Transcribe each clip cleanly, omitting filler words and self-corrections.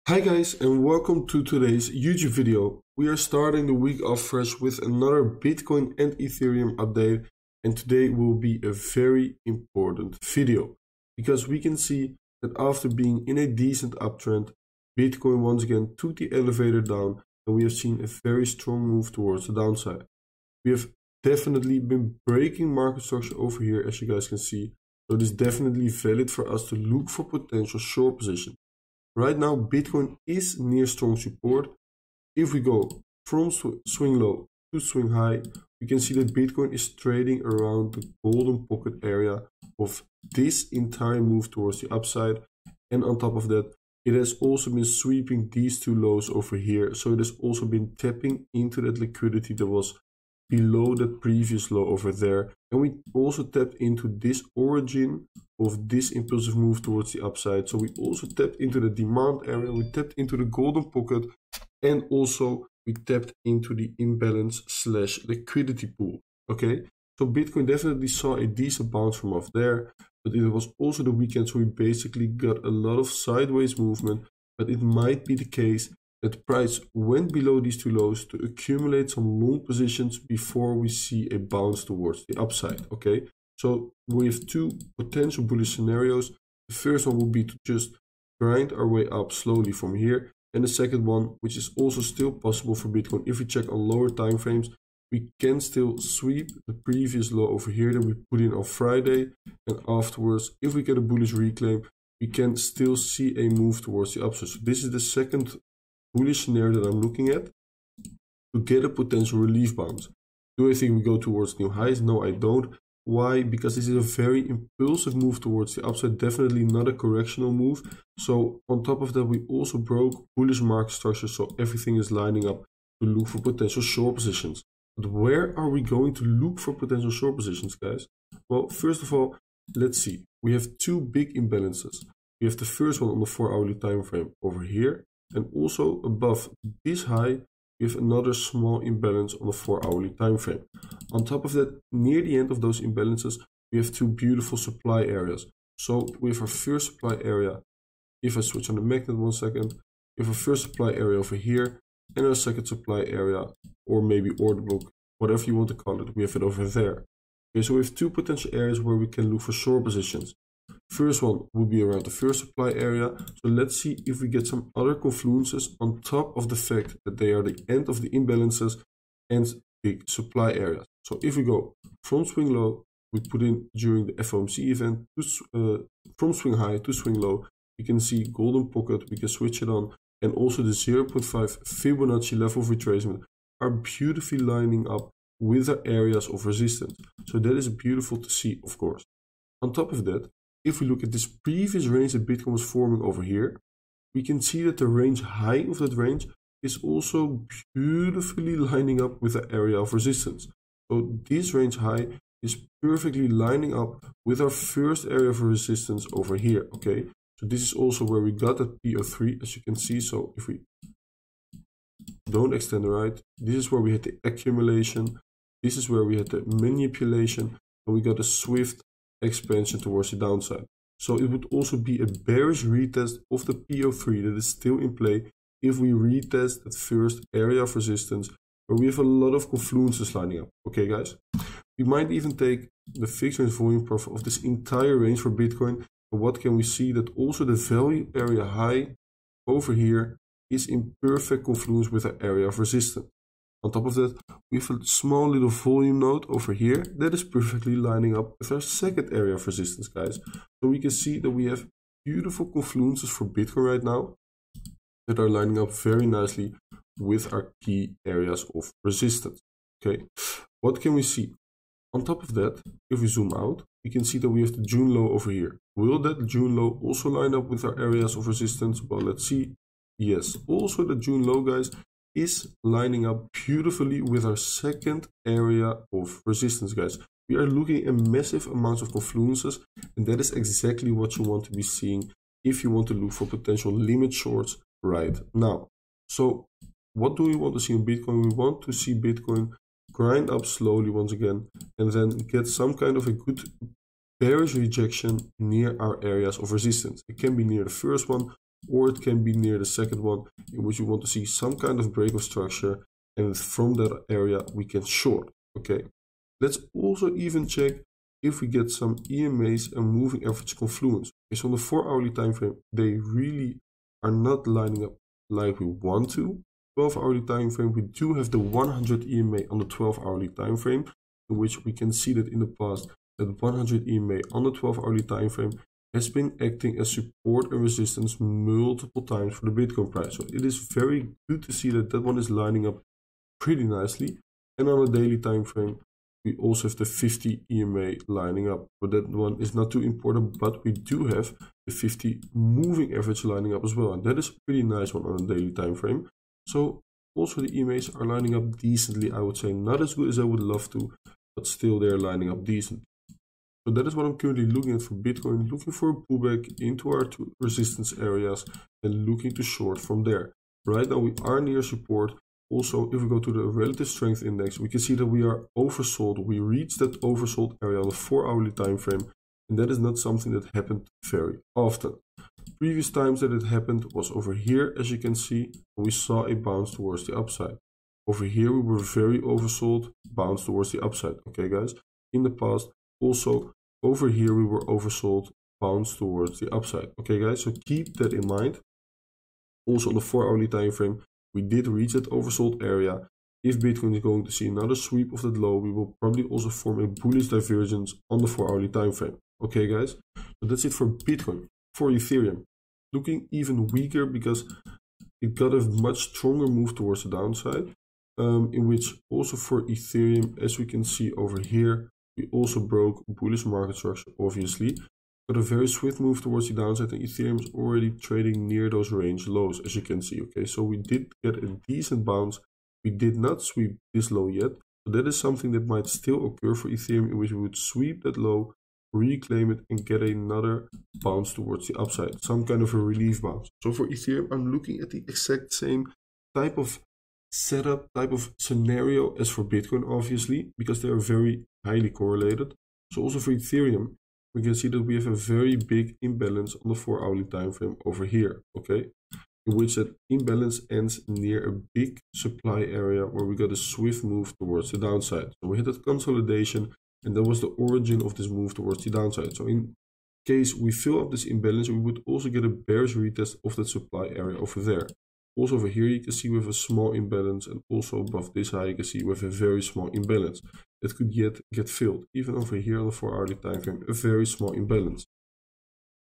Hi guys, and welcome to today's YouTube video. We are starting the week off fresh with another Bitcoin and Ethereum update, and today will be a very important video because we can see that after being in a decent uptrend, Bitcoin once again took the elevator down and we have seen a very strong move towards the downside. We have definitely been breaking market structure over here, as you guys can see, so it is definitely valid for us to look for potential short position. Right now, Bitcoin is near strong support. If we go from swing low to swing high, we can see that Bitcoin is trading around the golden pocket area of this entire move towards the upside. And on top of that, it has also been sweeping these two lows over here. So it has also been tapping into that liquidity that was below that previous low over there, and we also tapped into this origin of this impulsive move towards the upside. So we also tapped into the demand area, we tapped into the golden pocket, and also we tapped into the imbalance / liquidity pool. Okay, so Bitcoin definitely saw a decent bounce from off there, but it was also the weekend, so we basically got a lot of sideways movement. But it might be the case that the price went below these two lows to accumulate some long positions before we see a bounce towards the upside. Okay, so we have two potential bullish scenarios. The first one will be to just grind our way up slowly from here, and the second one, which is also still possible for Bitcoin, if we check on lower time frames, we can still sweep the previous low over here that we put in on Friday, and afterwards, if we get a bullish reclaim, we can still see a move towards the upside. So this is the second bullish scenario that I'm looking at to get a potential relief bounce. Do I think we go towards new highs? No, I don't. Why? Because this is a very impulsive move towards the upside, definitely not a correctional move. So on top of that, we also broke bullish market structure, so everything is lining up to look for potential short positions. But where are we going to look for potential short positions, guys? Well, first of all, let's see. We have two big imbalances. We have the first one on the 4-hourly time frame over here, and also above this high, we have another small imbalance on the 4-hourly time frame. On top of that, near the end of those imbalances, we have two beautiful supply areas. So we have our first supply area. If I switch on the magnet 1 second, we have our first supply area over here, and our second supply area, or maybe order book, whatever you want to call it, we have it over there. Okay, so we have two potential areas where we can look for short positions. First one will be around the first supply area. So let's see if we get some other confluences on top of the fact that they are the end of the imbalances and big supply areas. So if we go from swing low, we put in during the FOMC event, from swing high to swing low, we can see golden pocket, we can switch it on, and also the 0.5 Fibonacci level of retracement are beautifully lining up with our areas of resistance. So that is beautiful to see, of course. On top of that, if we look at this previous range that Bitcoin was forming over here, we can see that the range high of that range is also beautifully lining up with the area of resistance. So this range high is perfectly lining up with our first area of resistance over here. Okay, so this is also where we got that PO3, as you can see. So if we don't extend the right, this is where we had the accumulation, this is where we had the manipulation, and we got a swift expansion towards the downside. So it would also be a bearish retest of the PO3 that is still in play if we retest that first area of resistance where we have a lot of confluences lining up. Okay, guys, we might even take the fixed range volume profile of this entire range for Bitcoin. And what can we see? That also the value area high over here is in perfect confluence with the area of resistance. On top of that, we have a small little volume node over here that is perfectly lining up with our second area of resistance, guys. So we can see that we have beautiful confluences for Bitcoin right now that are lining up very nicely with our key areas of resistance. Okay, what can we see? On top of that, if we zoom out, we can see that we have the June low over here. Will that June low also line up with our areas of resistance? Well, let's see. Yes, also the June low, guys, is lining up beautifully with our second area of resistance, guys. We are looking at massive amounts of confluences, and that is exactly what you want to be seeing if you want to look for potential limit shorts right now. So what do we want to see in Bitcoin? We want to see Bitcoin grind up slowly once again, and then get some kind of a good bearish rejection near our areas of resistance. It can be near the first one, or it can be near the second one, in which we want to see some kind of break of structure, and from that area we can short. Okay, let's also even check if we get some EMAs and moving average confluence. Okay, so on the 4-hourly time frame, they really are not lining up like we want to. 12-hourly time frame, we do have the 100 EMA on the 12-hourly time frame, in which we can see that in the past that 100 EMA on the 12-hourly time frame has been acting as support and resistance multiple times for the Bitcoin price. So it is very good to see that that one is lining up pretty nicely. And on a daily time frame, we also have the 50 EMA lining up, but that one is not too important, but we do have the 50 moving average lining up as well, and that is a pretty nice one on a daily time frame. So also the EMAs are lining up decently, I would say, not as good as I would love to, but still they're lining up decent. So that is what I'm currently looking at for Bitcoin, looking for a pullback into our two resistance areas and looking to short from there. Right now we are near support. Also, if we go to the relative strength index, we can see that we are oversold. We reached that oversold area on the 4-hourly time frame, and that is not something that happened very often. Previous times that it happened was over here, as you can see, and we saw a bounce towards the upside. Over here we were very oversold, bounce towards the upside. Okay guys, in the past also over here we were oversold, bounce towards the upside. Okay guys, so keep that in mind. Also on the 4-hourly time frame, we did reach that oversold area. If Bitcoin is going to see another sweep of that low, we will probably also form a bullish divergence on the 4-hourly time frame. Okay guys, so that's it for Bitcoin. For Ethereum, looking even weaker because it got a much stronger move towards the downside, in which also for Ethereum, as we can see over here, we also broke bullish market structure, obviously. Got a very swift move towards the downside, and Ethereum is already trading near those range lows, as you can see. Okay, so we did get a decent bounce. We did not sweep this low yet, so that is something that might still occur for Ethereum, in which we would sweep that low, reclaim it, and get another bounce towards the upside, some kind of a relief bounce. So for Ethereum, I'm looking at the exact same type of setup, type of scenario as for Bitcoin, obviously, because they are very highly correlated. So also for Ethereum, we can see that we have a very big imbalance on the 4-hourly time frame over here, okay, in which that imbalance ends near a big supply area where we got a swift move towards the downside. So we hit that consolidation, and that was the origin of this move towards the downside. So in case we fill up this imbalance, we would also get a bearish retest of that supply area over there. Also over here you can see we have a small imbalance, and also above this high you can see we have a very small imbalance that could yet get filled. Even over here on the 4-hourly time frame, a very small imbalance.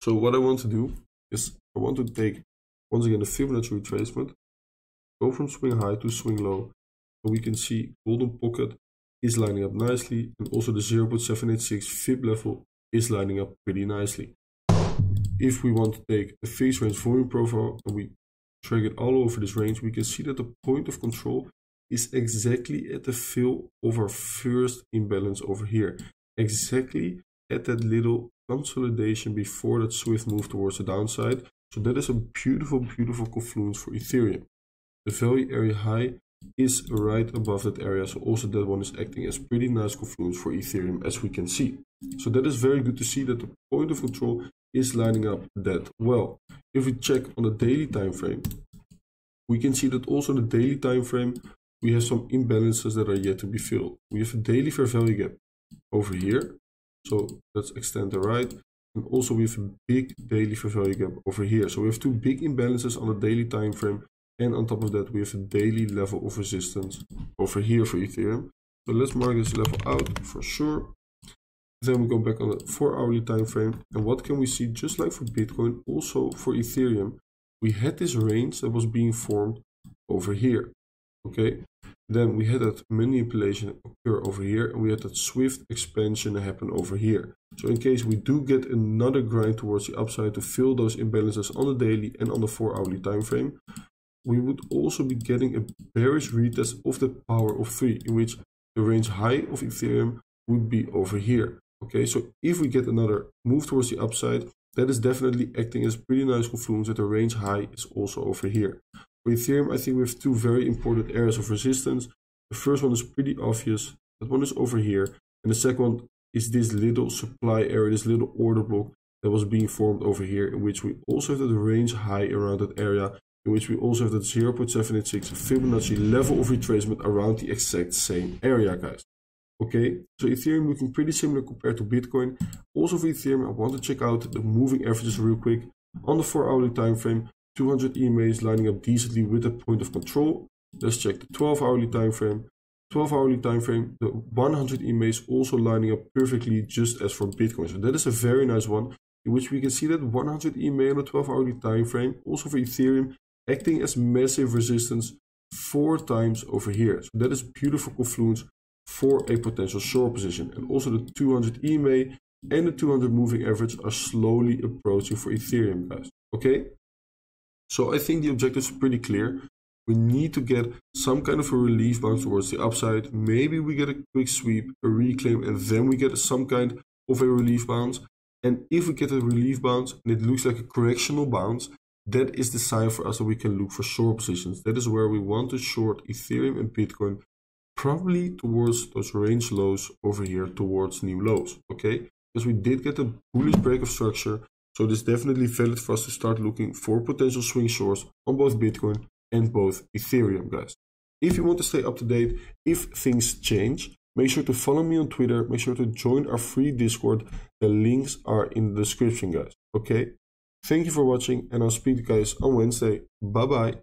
So what I want to do is I want to take once again the Fibonacci retracement, go from swing high to swing low, and we can see golden pocket is lining up nicely, and also the 0.786 fib level is lining up pretty nicely. If we want to take a fixed range volume profile and we drag it all over this range, we can see that the point of control is exactly at the fill of our first imbalance over here, exactly at that little consolidation before that swift move towards the downside. So that is a beautiful, beautiful confluence for Ethereum. The value area high is right above that area, so also that one is acting as pretty nice confluence for Ethereum, as we can see. So that is very good to see that the point of control is lining up that well. If we check on the daily time frame, we can see that also in the daily time frame we have some imbalances that are yet to be filled. We have a daily fair value gap over here, so let's extend the right, and also we have a big daily fair value gap over here. So we have two big imbalances on the daily time frame, and on top of that we have a daily level of resistance over here for Ethereum. So let's mark this level out for sure. Then we go back on the 4-hourly time frame, and what can we see? Just like for Bitcoin, also for Ethereum, we had this range that was being formed over here. Okay, then we had that manipulation occur over here, and we had that swift expansion happen over here. So in case we do get another grind towards the upside to fill those imbalances on the daily and on the 4-hourly time frame, we would also be getting a bearish retest of the power of 3, in which the range high of Ethereum would be over here. Okay, so if we get another move towards the upside, that is definitely acting as pretty nice confluence that the range high is also over here. For Ethereum, I think we have two very important areas of resistance. The first one is pretty obvious. That one is over here. And the second one is this little supply area, this little order block that was being formed over here, in which we also have the range high around that area, in which we also have that 0.786 Fibonacci level of retracement around the exact same area, guys. Okay, so Ethereum looking pretty similar compared to Bitcoin. Also for Ethereum, I want to check out the moving averages real quick. On the 4-hourly time frame, 200 EMAs lining up decently with the point of control. Let's check the 12-hourly time frame. 12-hourly time frame, the 100 EMAs also lining up perfectly, just as for Bitcoin. So that is a very nice one, in which we can see that 100 EMA on the 12-hourly time frame, also for Ethereum, acting as massive resistance 4 times over here. So that is beautiful confluence for a potential short position. And also the 200 EMA and the 200 moving average are slowly approaching for Ethereum, guys. Okay, so I think the objectives are pretty clear. We need to get some kind of a relief bounce towards the upside. Maybe we get a quick sweep, a reclaim, and then we get some kind of a relief bounce. And if we get a relief bounce and it looks like a correctional bounce, that is the sign for us that we can look for short positions. That is where we want to short Ethereum and Bitcoin, probably towards those range lows over here, towards new lows. Okay, because we did get a bullish break of structure, so it is definitely valid for us to start looking for potential swing shorts on both Bitcoin and both Ethereum, guys. If you want to stay up to date if things change, make sure to follow me on Twitter. Make sure to join our free Discord. The links are in the description, guys. Okay, thank you for watching, and I'll speak to you guys on Wednesday. Bye bye.